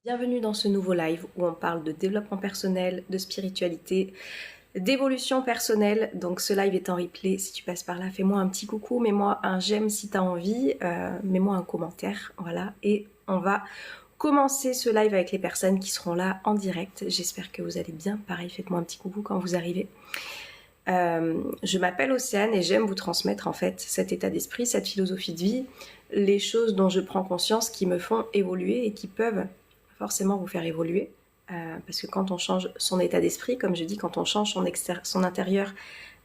Bienvenue dans ce nouveau live où on parle de développement personnel, de spiritualité, d'évolution personnelle. Donc ce live est en replay. Si tu passes par là, fais-moi un petit coucou, mets-moi un j'aime si tu as envie, mets-moi un commentaire. Voilà, et on va commencer ce live avec les personnes qui seront là en direct. J'espère que vous allez bien. Pareil, faites-moi un petit coucou quand vous arrivez. Je m'appelle Océane et j'aime vous transmettre en fait cet état d'esprit, cette philosophie de vie, les choses dont je prends conscience qui me font évoluer et qui peuvent forcément vous faire évoluer. Parce que quand on change son état d'esprit, comme je dis, quand on change son intérieur,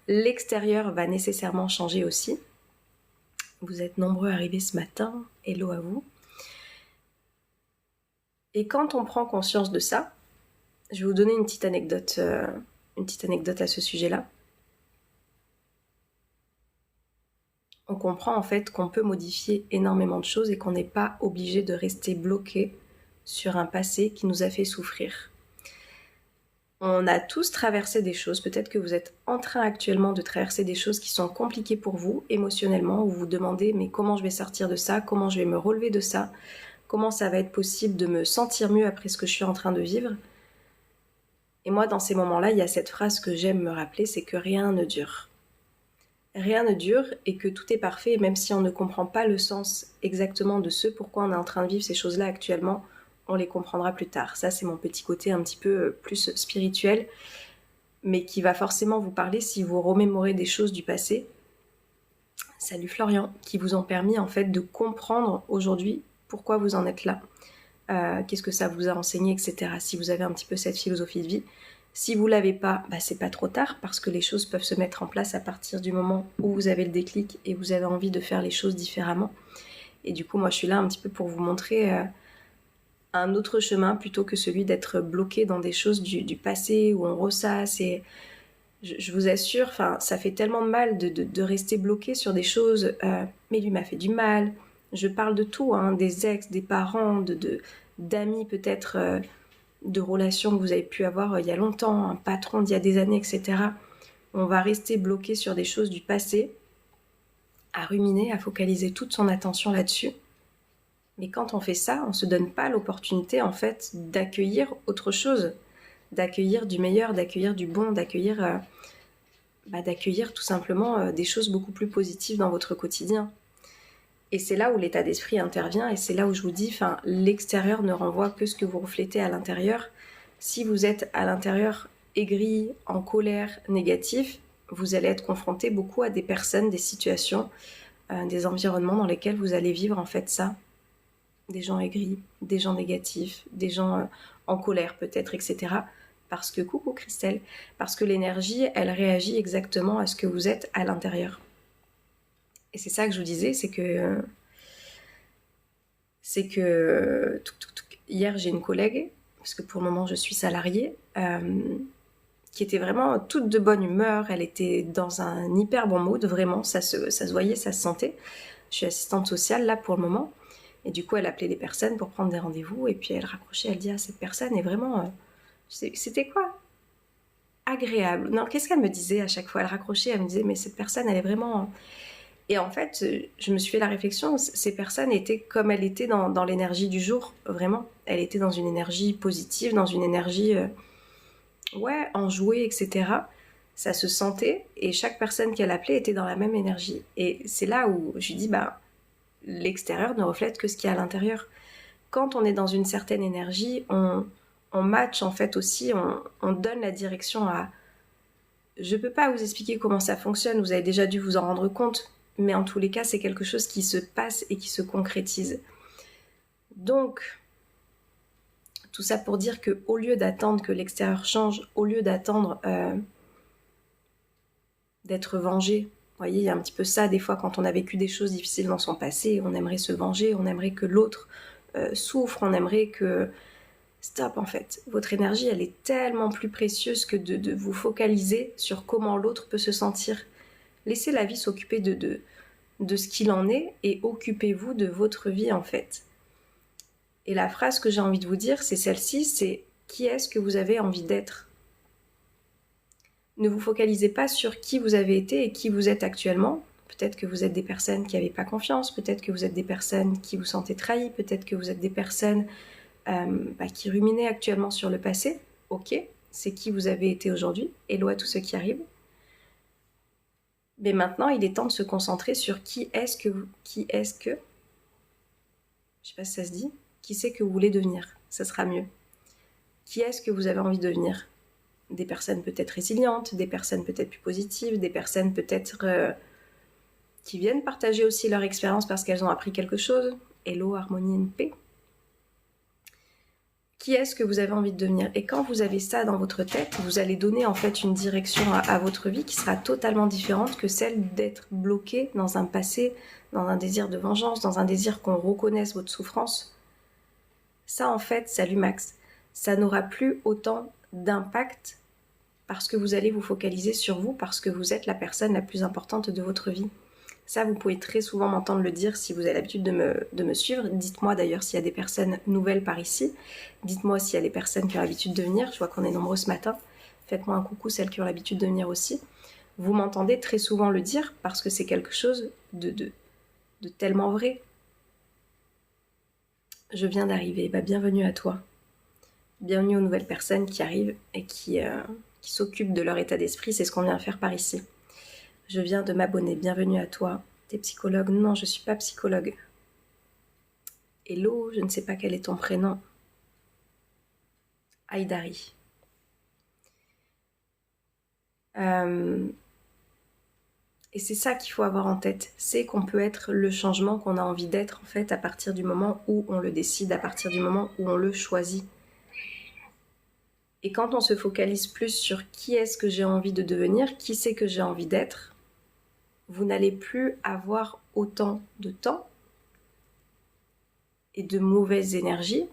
l'extérieur va nécessairement changer aussi. Vous êtes nombreux arrivés ce matin, hello à vous. Et quand on prend conscience de ça, je vais vous donner une petite anecdote à ce sujet-là. On comprend en fait qu'on peut modifier énormément de choses et qu'on n'est pas obligé de rester bloqué sur un passé qui nous a fait souffrir. On a tous traversé des choses, peut-être que vous êtes en train actuellement de traverser des choses qui sont compliquées pour vous émotionnellement, où vous vous demandez mais comment je vais sortir de ça, comment je vais me relever de ça, comment ça va être possible de me sentir mieux après ce que je suis en train de vivre. Et moi dans ces moments-là, il y a cette phrase que j'aime me rappeler, c'est que rien ne dure. Rien ne dure et que tout est parfait, même si on ne comprend pas le sens exactement de ce pourquoi on est en train de vivre ces choses-là actuellement, on les comprendra plus tard. Ça, c'est mon petit côté un petit peu plus spirituel, mais qui va forcément vous parler si vous remémorez des choses du passé. Salut Florian, qui vous ont permis en fait de comprendre aujourd'hui pourquoi vous en êtes là, qu'est-ce que ça vous a enseigné, etc. Si vous avez un petit peu cette philosophie de vie. Si vous l'avez pas, c'est pas trop tard parce que les choses peuvent se mettre en place à partir du moment où vous avez le déclic et vous avez envie de faire les choses différemment. Et du coup, moi, je suis là un petit peu pour vous montrer un autre chemin plutôt que celui d'être bloqué dans des choses du passé où on ressasse. Et je vous assure, ça fait tellement de mal de rester bloqué sur des choses. Mais lui m'a fait du mal. Je parle de tout, hein, des ex, des parents, d'amis peut-être. De relations que vous avez pu avoir il y a longtemps, un patron d'il y a des années, etc. On va rester bloqué sur des choses du passé, à ruminer, à focaliser toute son attention là-dessus. Mais quand on fait ça, on ne se donne pas l'opportunité en fait d'accueillir autre chose, d'accueillir du meilleur, d'accueillir du bon, d'accueillir tout simplement des choses beaucoup plus positives dans votre quotidien. Et c'est là où l'état d'esprit intervient et c'est là où je vous dis, l'extérieur ne renvoie que ce que vous reflétez à l'intérieur. Si vous êtes à l'intérieur aigri, en colère, négatif, vous allez être confronté beaucoup à des personnes, des situations, des environnements dans lesquels vous allez vivre en fait ça. Des gens aigris, des gens négatifs, des gens en colère peut-être, etc. Parce que, coucou Christelle, parce que l'énergie, elle réagit exactement à ce que vous êtes à l'intérieur. Et c'est ça que je vous disais, c'est que hier j'ai une collègue, parce que pour le moment je suis salariée, qui était vraiment toute de bonne humeur, elle était dans un hyper bon mood, vraiment, ça se voyait, ça se sentait. Je suis assistante sociale là pour le moment, et du coup elle appelait des personnes pour prendre des rendez-vous, et puis elle raccrochait, elle dit ah cette personne est vraiment, c'était quoi, agréable. Non, qu'est-ce qu'elle me disait à chaque fois, elle raccrochait, elle me disait mais cette personne elle est vraiment... Et en fait, je me suis fait la réflexion, ces personnes étaient comme elles étaient dans l'énergie du jour, vraiment. Elle était dans une énergie positive, dans une énergie, enjouée, etc. Ça se sentait, et chaque personne qu'elle appelait était dans la même énergie. Et c'est là où je lui dis, l'extérieur ne reflète que ce qu'il y a à l'intérieur. Quand on est dans une certaine énergie, on match en fait aussi, on donne la direction à... Je peux pas vous expliquer comment ça fonctionne, vous avez déjà dû vous en rendre compte, mais en tous les cas, c'est quelque chose qui se passe et qui se concrétise. Donc, tout ça pour dire qu'au lieu d'attendre que l'extérieur change, au lieu d'attendre d'être vengé, vous voyez, il y a un petit peu ça, des fois, quand on a vécu des choses difficiles dans son passé, on aimerait se venger, on aimerait que l'autre souffre, on aimerait que... Stop, en fait. Votre énergie, elle est tellement plus précieuse que de vous focaliser sur comment l'autre peut se sentir. Laissez la vie s'occuper de ce qu'il en est et occupez-vous de votre vie en fait. Et la phrase que j'ai envie de vous dire, c'est celle-ci, c'est qui est-ce que vous avez envie d'être ? Ne vous focalisez pas sur qui vous avez été et qui vous êtes actuellement. Peut-être que vous êtes des personnes qui n'avaient pas confiance, peut-être que vous êtes des personnes qui vous sentez trahies, peut-être que vous êtes des personnes qui ruminez actuellement sur le passé. Ok, c'est qui vous avez été aujourd'hui. Hello à tous ceux qui arrivent. Mais maintenant, il est temps de se concentrer sur qui est-ce que, je sais pas si ça se dit, qui c'est que vous voulez devenir. Ça sera mieux. Qui est-ce que vous avez envie de devenir? Des personnes peut-être résilientes, des personnes peut-être plus positives, des personnes peut-être qui viennent partager aussi leur expérience parce qu'elles ont appris quelque chose. Hello, harmonie NP. Qui est-ce que vous avez envie de devenir? Et quand vous avez ça dans votre tête, vous allez donner en fait une direction à votre vie qui sera totalement différente que celle d'être bloqué dans un passé, dans un désir de vengeance, dans un désir qu'on reconnaisse votre souffrance. Ça en fait, salut Max, ça n'aura plus autant d'impact parce que vous allez vous focaliser sur vous, parce que vous êtes la personne la plus importante de votre vie. Ça, vous pouvez très souvent m'entendre le dire si vous avez l'habitude de me suivre. Dites-moi d'ailleurs s'il y a des personnes nouvelles par ici. Dites-moi s'il y a des personnes qui ont l'habitude de venir. Je vois qu'on est nombreux ce matin. Faites-moi un coucou, celles qui ont l'habitude de venir aussi. Vous m'entendez très souvent le dire parce que c'est quelque chose de tellement vrai. Je viens d'arriver. Bienvenue à toi. Bienvenue aux nouvelles personnes qui arrivent et qui s'occupent de leur état d'esprit. C'est ce qu'on vient faire par ici. Je viens de m'abonner, bienvenue à toi. T'es psychologue? Non, je ne suis pas psychologue. Hello, je ne sais pas quel est ton prénom. Aïdari. Et c'est ça qu'il faut avoir en tête, c'est qu'on peut être le changement qu'on a envie d'être en fait à partir du moment où on le décide, à partir du moment où on le choisit. Et quand on se focalise plus sur qui est-ce que j'ai envie de devenir, qui c'est que j'ai envie d'être, vous n'allez plus avoir autant de temps et de mauvaises énergies.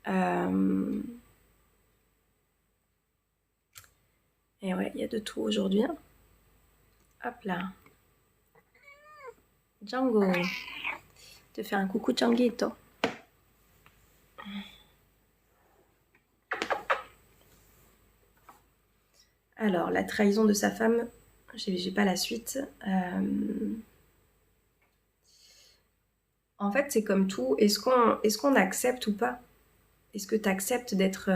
Et ouais, il y a de tout aujourd'hui. Hein. Hop là. Django. Te faire un coucou Djanguito. Alors, la trahison de sa femme, j'ai pas la suite. En fait, c'est comme tout. Est-ce qu'on accepte ou pas? Est-ce que tu acceptes d'être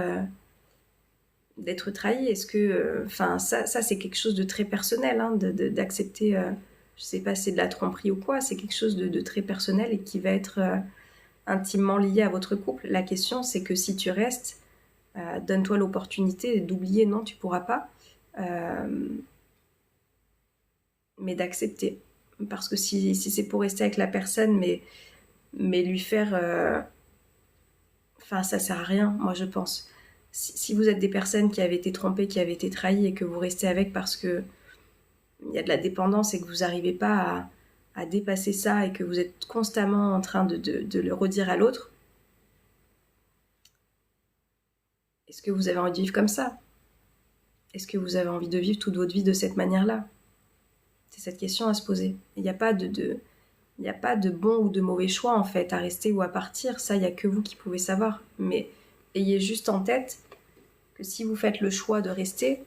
trahi? Est-ce que... ça c'est quelque chose de très personnel, hein, d'accepter... je sais pas si c'est de la tromperie ou quoi. C'est quelque chose de très personnel et qui va être intimement lié à votre couple. La question, c'est que si tu restes, donne-toi l'opportunité d'oublier. Non, tu pourras pas. Mais d'accepter. Parce que si c'est pour rester avec la personne, mais lui faire... ça sert à rien, moi je pense. Si vous êtes des personnes qui avaient été trompées, qui avaient été trahies et que vous restez avec parce que il y a de la dépendance et que vous n'arrivez pas à dépasser ça et que vous êtes constamment en train de le redire à l'autre, est-ce que vous avez envie de vivre comme ça? Est-ce que vous avez envie de vivre toute votre vie de cette manière-là? C'est cette question à se poser. Il n'y a pas de bon ou de mauvais choix en fait, à rester ou à partir. Ça, il n'y a que vous qui pouvez savoir. Mais ayez juste en tête que si vous faites le choix de rester,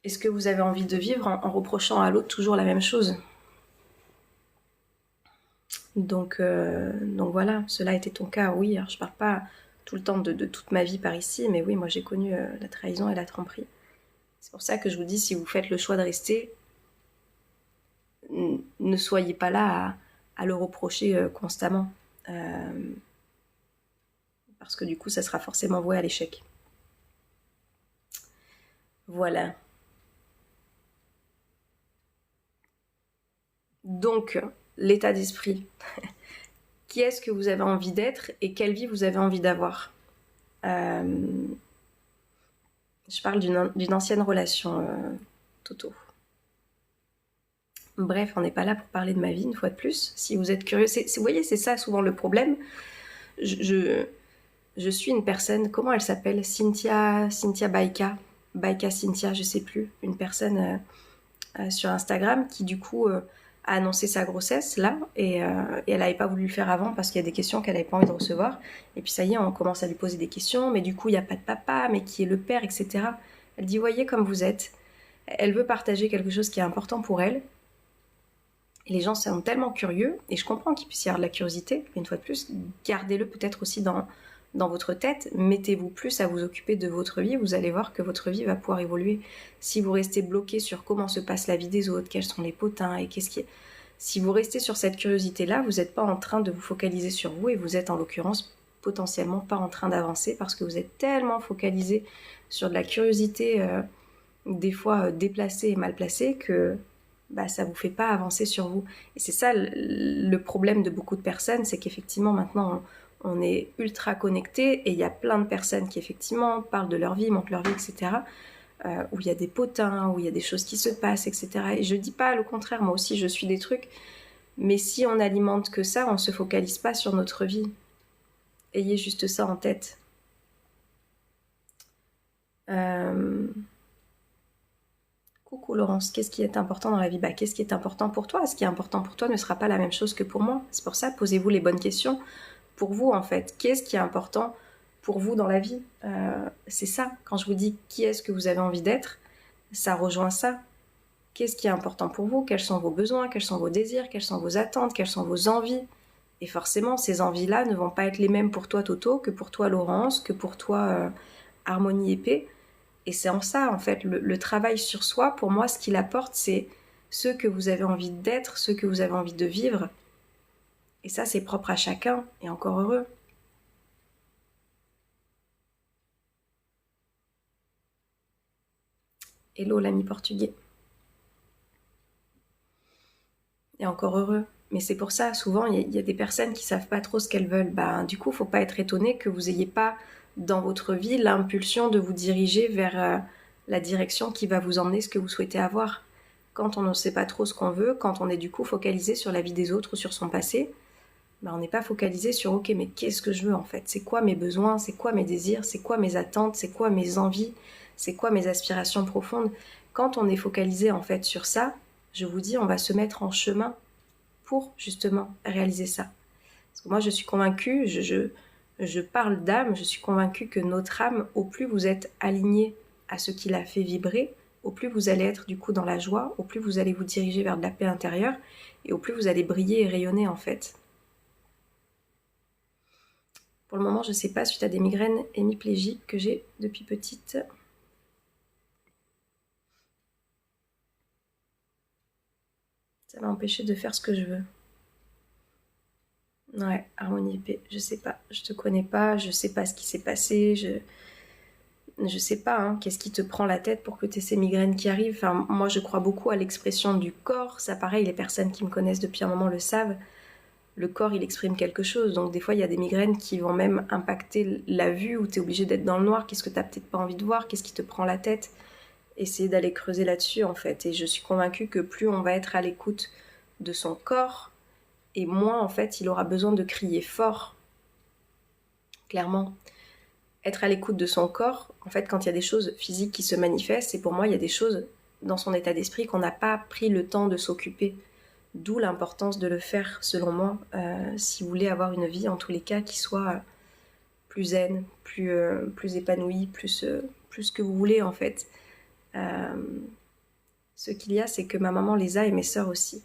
est-ce que vous avez envie de vivre en reprochant à l'autre toujours la même chose? Donc voilà, cela était ton cas, oui. Alors, je ne parle pas tout le temps de toute ma vie par ici, mais oui, moi j'ai connu la trahison et la tromperie. C'est pour ça que je vous dis, si vous faites le choix de rester, ne soyez pas là à le reprocher constamment. Parce que du coup, ça sera forcément voué à l'échec. Voilà. Donc, l'état d'esprit. Qui est-ce que vous avez envie d'être et quelle vie vous avez envie d'avoir? Je parle d'une ancienne relation, Toto. Bref, on n'est pas là pour parler de ma vie, une fois de plus. Si vous êtes curieux, vous voyez, c'est ça souvent le problème. Je suis une personne, comment elle s'appelle? Cynthia Baika Cynthia, je sais plus. Une personne sur Instagram qui du coup a annoncé sa grossesse là et elle n'avait pas voulu le faire avant parce qu'il y a des questions qu'elle n'avait pas envie de recevoir. Et puis ça y est, on commence à lui poser des questions, mais du coup il n'y a pas de papa, mais qui est le père, etc. Elle dit, voyez comme vous êtes. Elle veut partager quelque chose qui est important pour elle. Et les gens sont tellement curieux, et je comprends qu'il puisse y avoir de la curiosité, mais une fois de plus, gardez-le peut-être aussi dans votre tête, mettez-vous plus à vous occuper de votre vie, vous allez voir que votre vie va pouvoir évoluer. Si vous restez bloqué sur comment se passe la vie des autres, quels sont les potins, et qu'est-ce qui est... Si vous restez sur cette curiosité-là, vous n'êtes pas en train de vous focaliser sur vous, et vous êtes en l'occurrence potentiellement pas en train d'avancer, parce que vous êtes tellement focalisé sur de la curiosité, des fois déplacée et mal placée, que ça vous fait pas avancer sur vous. Et c'est ça le problème de beaucoup de personnes, c'est qu'effectivement maintenant on est ultra connecté, et il y a plein de personnes qui effectivement parlent de leur vie, montrent leur vie, etc. Où il y a des potins, où il y a des choses qui se passent, etc. Et je dis pas le contraire, moi aussi je suis des trucs, mais si on alimente que ça, on se focalise pas sur notre vie. Ayez juste ça en tête. Coucou Laurence, qu'est-ce qui est important dans la vie? Qu'est-ce qui est important pour toi? Ce qui est important pour toi ne sera pas la même chose que pour moi. C'est pour ça, posez-vous les bonnes questions pour vous en fait. Qu'est-ce qui est important pour vous dans la vie? C'est ça. Quand je vous dis qui est-ce que vous avez envie d'être, ça rejoint ça. Qu'est-ce qui est important pour vous? Quels sont vos besoins? Quels sont vos désirs? Quelles sont vos attentes? Quelles sont vos envies? Et forcément, ces envies-là ne vont pas être les mêmes pour toi Toto, que pour toi Laurence, que pour toi Harmonie Épée. Et c'est en ça, en fait, le travail sur soi, pour moi, ce qu'il apporte, c'est ce que vous avez envie d'être, ce que vous avez envie de vivre. Et ça, c'est propre à chacun, et encore heureux. Hello, l'ami portugais. Et encore heureux. Mais c'est pour ça, souvent, il y a des personnes qui savent pas trop ce qu'elles veulent. Du coup, faut pas être étonné que vous ayez pas, dans votre vie, l'impulsion de vous diriger vers la direction qui va vous emmener ce que vous souhaitez avoir. Quand on ne sait pas trop ce qu'on veut, quand on est du coup focalisé sur la vie des autres ou sur son passé, on n'est pas focalisé sur ok, mais qu'est-ce que je veux en fait? C'est quoi mes besoins? C'est quoi mes désirs? C'est quoi mes attentes? C'est quoi mes envies? C'est quoi mes aspirations profondes? Quand on est focalisé en fait sur ça, je vous dis, on va se mettre en chemin pour justement réaliser ça. Parce que moi, je suis convaincue, je parle d'âme, je suis convaincue que notre âme, au plus vous êtes aligné à ce qui la fait vibrer, au plus vous allez être du coup dans la joie, au plus vous allez vous diriger vers de la paix intérieure, et au plus vous allez briller et rayonner en fait. Pour le moment, je ne sais pas suite à des migraines hémiplégiques que j'ai depuis petite. Ça m'a empêché de faire ce que je veux. Ouais, Harmonie épée, je sais pas, je te connais pas, je sais pas ce qui s'est passé, je sais pas, hein, qu'est-ce qui te prend la tête pour que tu aies ces migraines qui arrivent. Enfin, moi, je crois beaucoup à l'expression du corps. Ça, pareil, les personnes qui me connaissent depuis un moment le savent. Le corps, il exprime quelque chose. Donc, des fois, il y a des migraines qui vont même impacter la vue, où tu es obligé d'être dans le noir. Qu'est-ce que tu n'as peut-être pas envie de voir? Qu'est-ce qui te prend la tête? Essayer d'aller creuser là-dessus, en fait. Et je suis convaincue que plus on va être à l'écoute de son corps, et moins, en fait, il aura besoin de crier fort. Clairement. Être à l'écoute de son corps, en fait, quand il y a des choses physiques qui se manifestent, et pour moi, il y a des choses dans son état d'esprit qu'on n'a pas pris le temps de s'occuper. D'où l'importance de le faire, selon moi, si vous voulez avoir une vie, en tous les cas, qui soit plus zen, plus épanouie, plus que vous voulez, en fait. Ce qu'il y a, c'est que ma maman les a et mes sœurs aussi.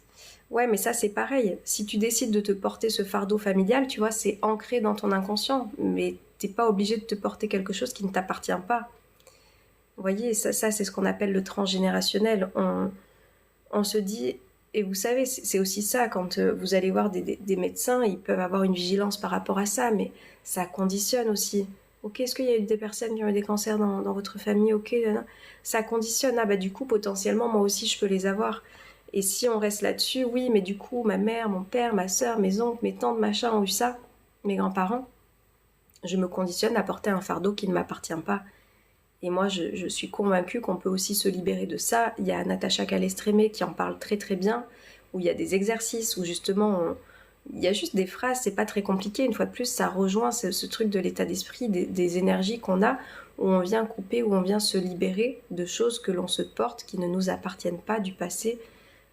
Ouais, mais ça, c'est pareil. Si tu décides de te porter ce fardeau familial, tu vois, c'est ancré dans ton inconscient. Mais t'es pas obligé de te porter quelque chose qui ne t'appartient pas. Vous voyez, ça c'est ce qu'on appelle le transgénérationnel. On se dit, et vous savez, c'est aussi ça, quand vous allez voir des médecins, ils peuvent avoir une vigilance par rapport à ça, mais ça conditionne aussi. Ok, est-ce qu'il y a eu des personnes qui ont eu des cancers dans votre famille? Ok, ça conditionne. Ah du coup, potentiellement, moi aussi, je peux les avoir. Et si on reste là-dessus, oui, mais du coup, ma mère, mon père, ma soeur, mes oncles, mes tantes, machin ont eu ça, mes grands-parents, je me conditionne à porter un fardeau qui ne m'appartient pas. Et moi, je suis convaincue qu'on peut aussi se libérer de ça. Il y a Natacha Calestrémé qui en parle très très bien, où il y a des exercices, où justement, il y a juste des phrases, c'est pas très compliqué. Une fois de plus, ça rejoint ce truc de l'état d'esprit, des énergies qu'on a, où on vient couper, où on vient se libérer de choses que l'on se porte, qui ne nous appartiennent pas du passé,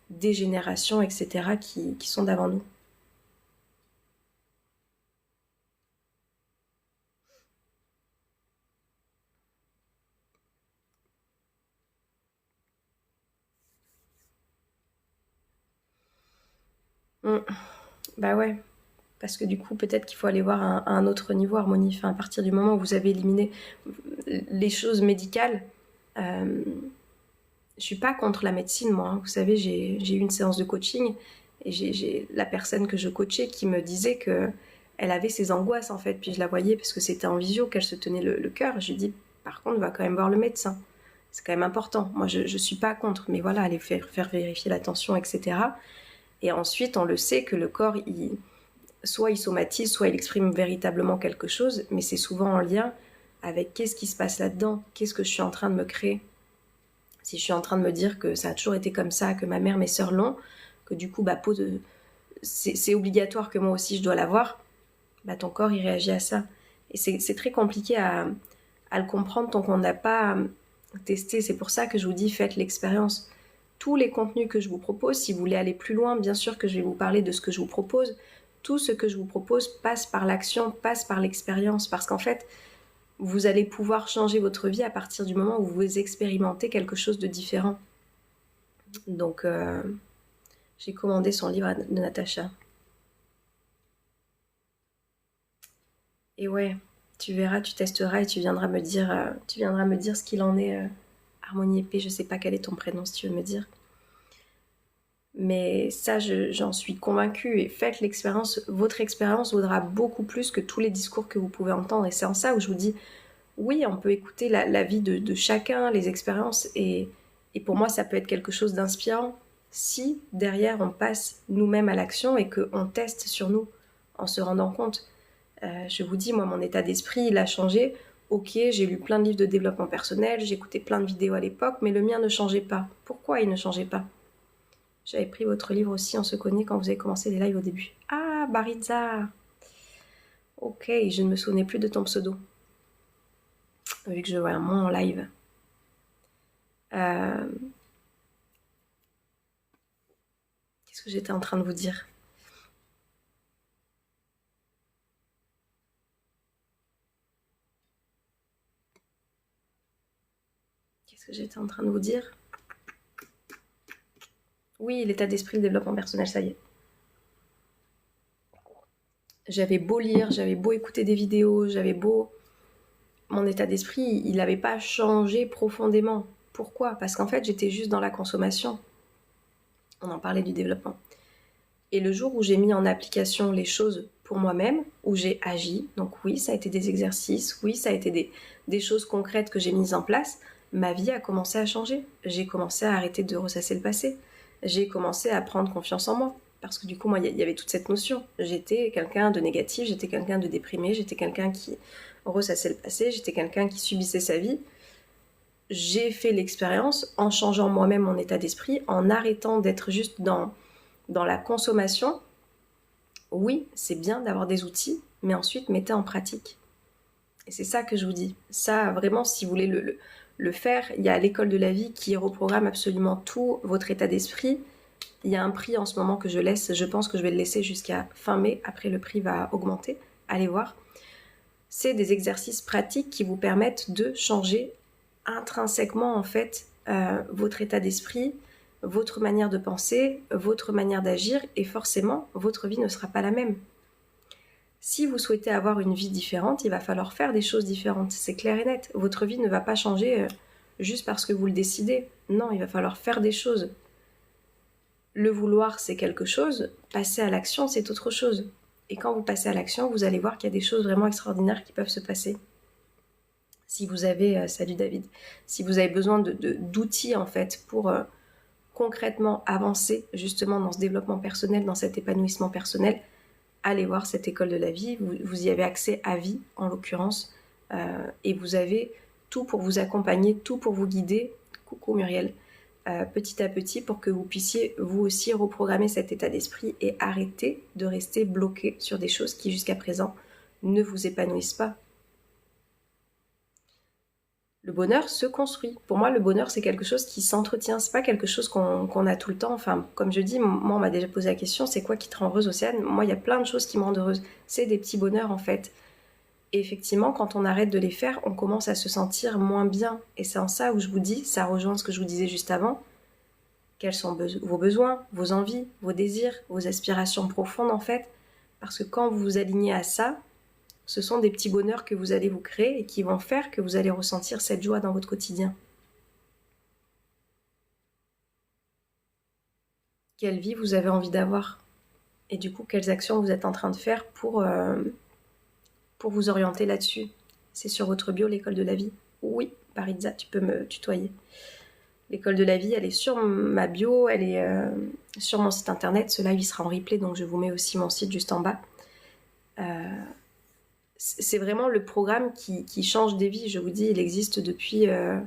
des générations, etc., qui sont d'avant nous. Mm. Bah ouais, parce que du coup, peut-être qu'il faut aller voir un autre niveau, Harmonie. Enfin, à partir du moment où vous avez éliminé les choses médicales, euh, je suis pas contre la médecine, moi. Hein. Vous savez, j'ai eu une séance de coaching et j'ai la personne que je coachais qui me disait que elle avait ses angoisses en fait. Puis je la voyais parce que c'était en visio qu'elle se tenait le cœur. Je lui dis, par contre, va quand même voir le médecin. C'est quand même important. Moi, je suis pas contre, mais voilà, aller faire vérifier la tension, etc. Et ensuite, on le sait que le corps, soit il somatise, soit il exprime véritablement quelque chose, mais c'est souvent en lien avec qu'est-ce qui se passe là-dedans, qu'est-ce que je suis en train de me créer. Si je suis en train de me dire que ça a toujours été comme ça, que ma mère, mes sœurs l'ont, que du coup, c'est obligatoire que moi aussi je dois l'avoir, bah, ton corps, il réagit à ça. Et c'est très compliqué à le comprendre tant qu'on n'a pas testé. C'est pour ça que je vous dis, faites l'expérience. Tous les contenus que je vous propose, si vous voulez aller plus loin, bien sûr que je vais vous parler de ce que je vous propose. Tout ce que je vous propose passe par l'action, passe par l'expérience. Parce qu'en fait, vous allez pouvoir changer votre vie à partir du moment où vous expérimentez quelque chose de différent. Donc, j'ai commandé son livre de Natacha. Et ouais, tu verras, tu testeras et tu viendras me dire ce qu'il en est. Harmonie épée, je sais pas quel est ton prénom si tu veux me dire. Mais ça, j'en suis convaincue. Et faites l'expérience. Votre expérience vaudra beaucoup plus que tous les discours que vous pouvez entendre. Et c'est en ça où je vous dis, oui, on peut écouter la vie de chacun, les expériences. Et pour moi, ça peut être quelque chose d'inspirant si derrière on passe nous-mêmes à l'action et qu'on teste sur nous en se rendant compte. Je vous dis, moi, mon état d'esprit, il a changé. Ok, j'ai lu plein de livres de développement personnel, j'ai écouté plein de vidéos à l'époque, mais le mien ne changeait pas. Pourquoi il ne changeait pas? J'avais pris votre livre aussi, On se connaît, quand vous avez commencé les lives au début. Ah, Baritza. Ok, je ne me souvenais plus de ton pseudo, vu que je vois moins en live. Qu'est-ce que j'étais en train de vous dire? Qu'est-ce que j'étais en train de vous dire? Oui, l'état d'esprit, le développement personnel, ça y est. J'avais beau lire, j'avais beau écouter des vidéos, j'avais beau... Mon état d'esprit, il n'avait pas changé profondément. Pourquoi? Parce qu'en fait, j'étais juste dans la consommation. On en parlait du développement. Et le jour où j'ai mis en application les choses pour moi-même, où j'ai agi, donc oui, ça a été des exercices, oui, ça a été des choses concrètes que j'ai mises en place, ma vie a commencé à changer. J'ai commencé à arrêter de ressasser le passé. J'ai commencé à prendre confiance en moi. Parce que du coup, moi, il y avait toute cette notion. J'étais quelqu'un de négatif, j'étais quelqu'un de déprimé, j'étais quelqu'un qui ressassait le passé, j'étais quelqu'un qui subissait sa vie. J'ai fait l'expérience en changeant moi-même mon état d'esprit, en arrêtant d'être juste dans la consommation. Oui, c'est bien d'avoir des outils, mais ensuite mettez en pratique. Et c'est ça que je vous dis. Ça, vraiment, si vous voulez le faire, il y a l'école de la vie qui reprogramme absolument tout votre état d'esprit. Il y a un prix en ce moment que je laisse, je pense que je vais le laisser jusqu'à fin mai, après le prix va augmenter, allez voir. C'est des exercices pratiques qui vous permettent de changer intrinsèquement en fait votre état d'esprit, votre manière de penser, votre manière d'agir, et forcément votre vie ne sera pas la même. Si vous souhaitez avoir une vie différente, il va falloir faire des choses différentes, c'est clair et net. Votre vie ne va pas changer juste parce que vous le décidez. Non, il va falloir faire des choses. Le vouloir, c'est quelque chose, passer à l'action, c'est autre chose. Et quand vous passez à l'action, vous allez voir qu'il y a des choses vraiment extraordinaires qui peuvent se passer. Si vous avez, salut David, si vous avez besoin d'outils en fait pour concrètement avancer justement dans ce développement personnel, dans cet épanouissement personnel, allez voir cette école de la vie, vous y avez accès à vie en l'occurrence, et vous avez tout pour vous accompagner, tout pour vous guider, coucou Muriel, petit à petit pour que vous puissiez vous aussi reprogrammer cet état d'esprit et arrêter de rester bloqué sur des choses qui jusqu'à présent ne vous épanouissent pas. Le bonheur se construit. Pour moi, le bonheur, c'est quelque chose qui s'entretient. C'est pas quelque chose qu'on a tout le temps. Enfin, comme je dis, moi, on m'a déjà posé la question, c'est quoi qui te rend heureuse, Océane? Moi, il y a plein de choses qui me rendent heureuse. C'est des petits bonheurs, en fait. Et effectivement, quand on arrête de les faire, on commence à se sentir moins bien. Et c'est en ça où je vous dis, ça rejoint ce que je vous disais juste avant, quels sont vos besoins, vos envies, vos désirs, vos aspirations profondes en fait. Parce que quand vous vous alignez à ça, ce sont des petits bonheurs que vous allez vous créer et qui vont faire que vous allez ressentir cette joie dans votre quotidien. Quelle vie vous avez envie d'avoir? Et du coup, quelles actions vous êtes en train de faire pour vous orienter là-dessus? C'est sur votre bio, l'école de la vie. Oui, Parizza, tu peux me tutoyer. L'école de la vie, elle est sur ma bio, elle est sur mon site internet. Ce live, il sera en replay, donc je vous mets aussi mon site juste en bas. C'est vraiment le programme qui change des vies. Je vous dis, il existe depuis... il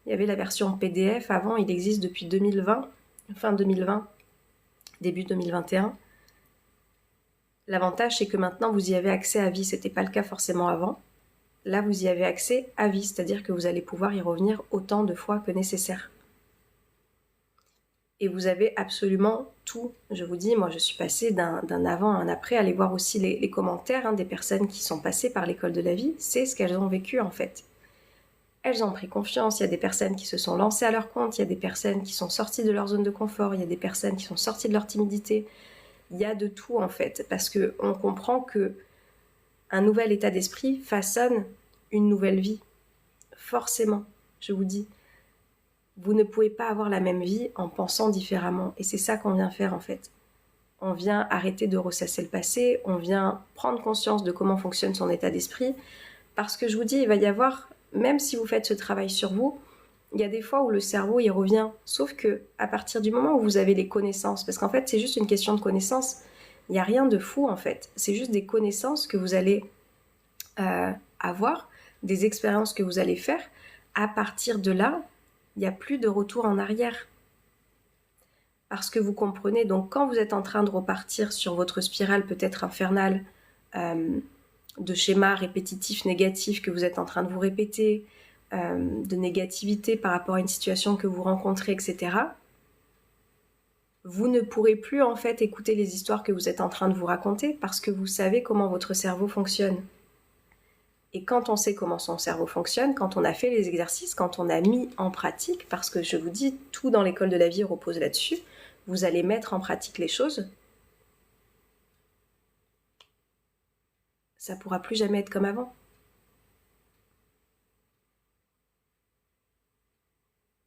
y avait la version PDF avant, il existe depuis 2020, fin 2020, début 2021. L'avantage, c'est que maintenant, vous y avez accès à vie. Ce n'était pas le cas forcément avant. Là, vous y avez accès à vie, c'est-à-dire que vous allez pouvoir y revenir autant de fois que nécessaire. Et vous avez absolument tout. Je vous dis, moi, je suis passée d'un avant à un après. Allez voir aussi les commentaires des personnes qui sont passées par l'école de la vie. C'est ce qu'elles ont vécu, en fait. Elles ont pris confiance. Il y a des personnes qui se sont lancées à leur compte. Il y a des personnes qui sont sorties de leur zone de confort. Il y a des personnes qui sont sorties de leur timidité. Il y a de tout, en fait. Parce qu'on comprend que un nouvel état d'esprit façonne une nouvelle vie. Forcément, je vous dis. Vous ne pouvez pas avoir la même vie en pensant différemment. Et c'est ça qu'on vient faire en fait. On vient arrêter de ressasser le passé, on vient prendre conscience de comment fonctionne son état d'esprit. Parce que je vous dis, il va y avoir, même si vous faites ce travail sur vous, il y a des fois où le cerveau y revient. Sauf que à partir du moment où vous avez les connaissances, parce qu'en fait c'est juste une question de connaissances, il n'y a rien de fou en fait. C'est juste des connaissances que vous allez avoir, des expériences que vous allez faire. À partir de là, il n'y a plus de retour en arrière. Parce que vous comprenez, donc quand vous êtes en train de repartir sur votre spirale peut-être infernale de schémas répétitifs négatifs que vous êtes en train de vous répéter, de négativité par rapport à une situation que vous rencontrez, etc., vous ne pourrez plus en fait écouter les histoires que vous êtes en train de vous raconter parce que vous savez comment votre cerveau fonctionne. Et quand on sait comment son cerveau fonctionne, quand on a fait les exercices, quand on a mis en pratique, parce que je vous dis, tout dans l'école de la vie repose là-dessus, vous allez mettre en pratique les choses, ça ne pourra plus jamais être comme avant.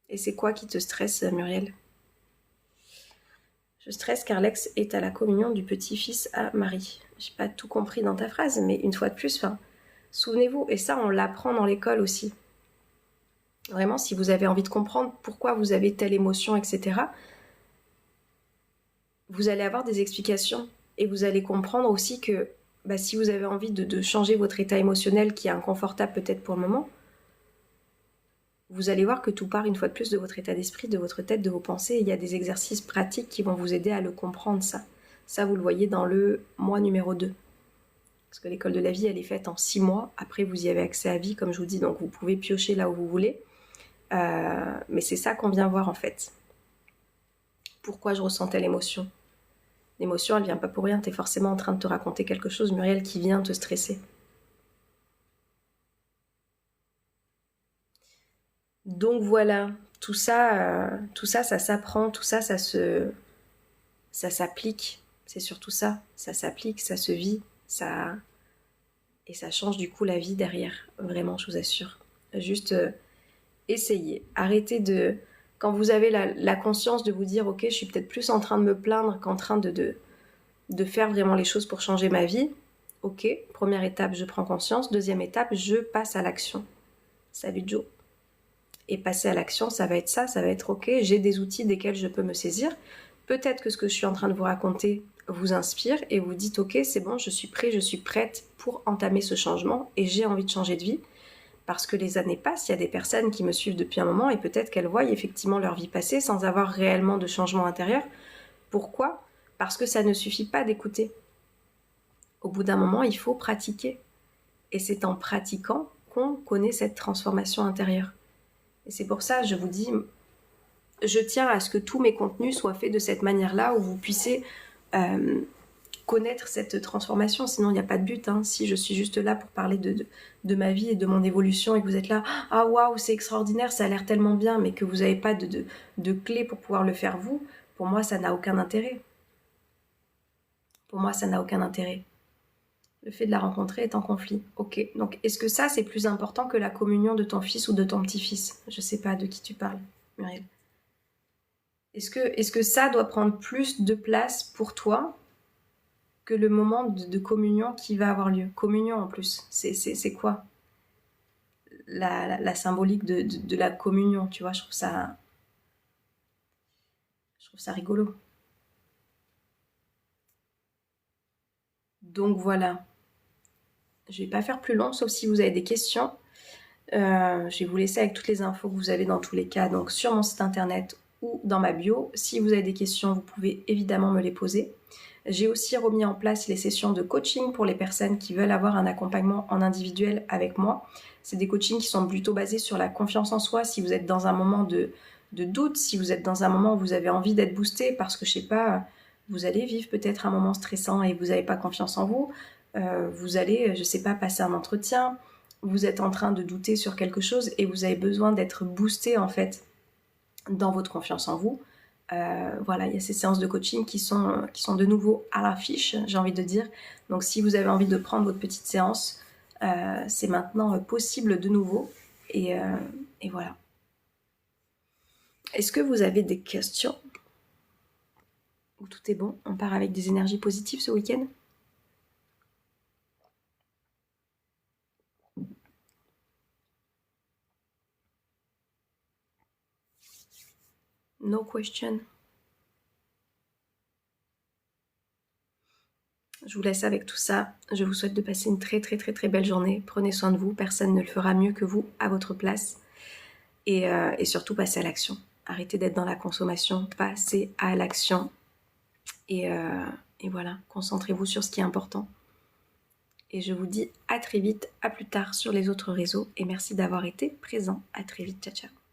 Et c'est quoi qui te stresse, Muriel? Je stresse car Lex est à la communion du petit-fils à Marie. J'ai pas tout compris dans ta phrase, mais une fois de plus, souvenez-vous, et ça on l'apprend dans l'école aussi. Vraiment, si vous avez envie de comprendre pourquoi vous avez telle émotion, etc., vous allez avoir des explications et vous allez comprendre aussi que si vous avez envie de changer votre état émotionnel qui est inconfortable peut-être pour le moment, vous allez voir que tout part une fois de plus de votre état d'esprit, de votre tête, de vos pensées. Et il y a des exercices pratiques qui vont vous aider à le comprendre, ça. Ça, vous le voyez dans le mois numéro 2. Parce que l'école de la vie, elle est faite en 6 mois. Après, vous y avez accès à vie, comme je vous dis. Donc, vous pouvez piocher là où vous voulez. Mais c'est ça qu'on vient voir, en fait. Pourquoi je ressentais l'émotion? L'émotion, elle vient pas pour rien. Tu es forcément en train de te raconter quelque chose, Muriel, qui vient te stresser. Donc voilà, tout ça, ça s'apprend, tout ça, ça s'applique. C'est surtout ça, ça s'applique, ça se vit, et ça change du coup la vie derrière. Vraiment, je vous assure. Juste essayez. Arrêtez de... Quand vous avez la conscience de vous dire « Ok, je suis peut-être plus en train de me plaindre qu'en train de faire vraiment les choses pour changer ma vie. » Ok, première étape, je prends conscience. Deuxième étape, je passe à l'action. Salut Joe. Et passer à l'action, ça va être ça, ça va être ok, j'ai des outils desquels je peux me saisir. Peut-être que ce que je suis en train de vous raconter vous inspire et vous dites ok, c'est bon, je suis prêt, je suis prête pour entamer ce changement et j'ai envie de changer de vie. Parce que les années passent, il y a des personnes qui me suivent depuis un moment et peut-être qu'elles voient effectivement leur vie passer sans avoir réellement de changement intérieur. Pourquoi? Parce que ça ne suffit pas d'écouter. Au bout d'un moment, il faut pratiquer. Et c'est en pratiquant qu'on connaît cette transformation intérieure. Et c'est pour ça, je vous dis, je tiens à ce que tous mes contenus soient faits de cette manière-là, où vous puissiez connaître cette transformation, sinon il n'y a pas de but. Hein. Si je suis juste là pour parler de ma vie et de mon évolution et que vous êtes là, ah waouh, c'est extraordinaire, ça a l'air tellement bien, mais que vous n'avez pas de clé pour pouvoir le faire vous, pour moi ça n'a aucun intérêt. Pour moi ça n'a aucun intérêt. Le fait de la rencontrer est en conflit. Ok, donc est-ce que ça c'est plus important que la communion de ton fils ou de ton petit-fils? Je sais pas de qui tu parles, Muriel. Est-ce que ça doit prendre plus de place pour toi que le moment de communion qui va avoir lieu? Communion en plus, c'est quoi la symbolique de la communion, tu vois? Je trouve ça rigolo. Donc voilà, je vais pas faire plus long, sauf si vous avez des questions. Je vais vous laisser avec toutes les infos que vous avez dans tous les cas, donc sur mon site internet ou dans ma bio. Si vous avez des questions, vous pouvez évidemment me les poser. J'ai aussi remis en place les sessions de coaching pour les personnes qui veulent avoir un accompagnement en individuel avec moi. C'est des coachings qui sont plutôt basés sur la confiance en soi. Si vous êtes dans un moment de doute, si vous êtes dans un moment où vous avez envie d'être boosté parce que, je sais pas, vous allez vivre peut-être un moment stressant et vous n'avez pas confiance en vous, vous allez, je sais pas, passer un entretien, vous êtes en train de douter sur quelque chose et vous avez besoin d'être boosté en fait dans votre confiance en vous. Voilà, il y a ces séances de coaching qui sont de nouveau à l'affiche, j'ai envie de dire. Donc si vous avez envie de prendre votre petite séance, c'est maintenant possible de nouveau. Et voilà. Est-ce que vous avez des questions? Ou tout est bon? On part avec des énergies positives ce week-end? No question. Je vous laisse avec tout ça. Je vous souhaite de passer une très très très très belle journée. Prenez soin de vous. Personne ne le fera mieux que vous à votre place. Et surtout, passez à l'action. Arrêtez d'être dans la consommation. Passez à l'action. Et voilà, concentrez-vous sur ce qui est important. Et je vous dis à très vite, à plus tard sur les autres réseaux. Et merci d'avoir été présent. À très vite. Ciao, ciao.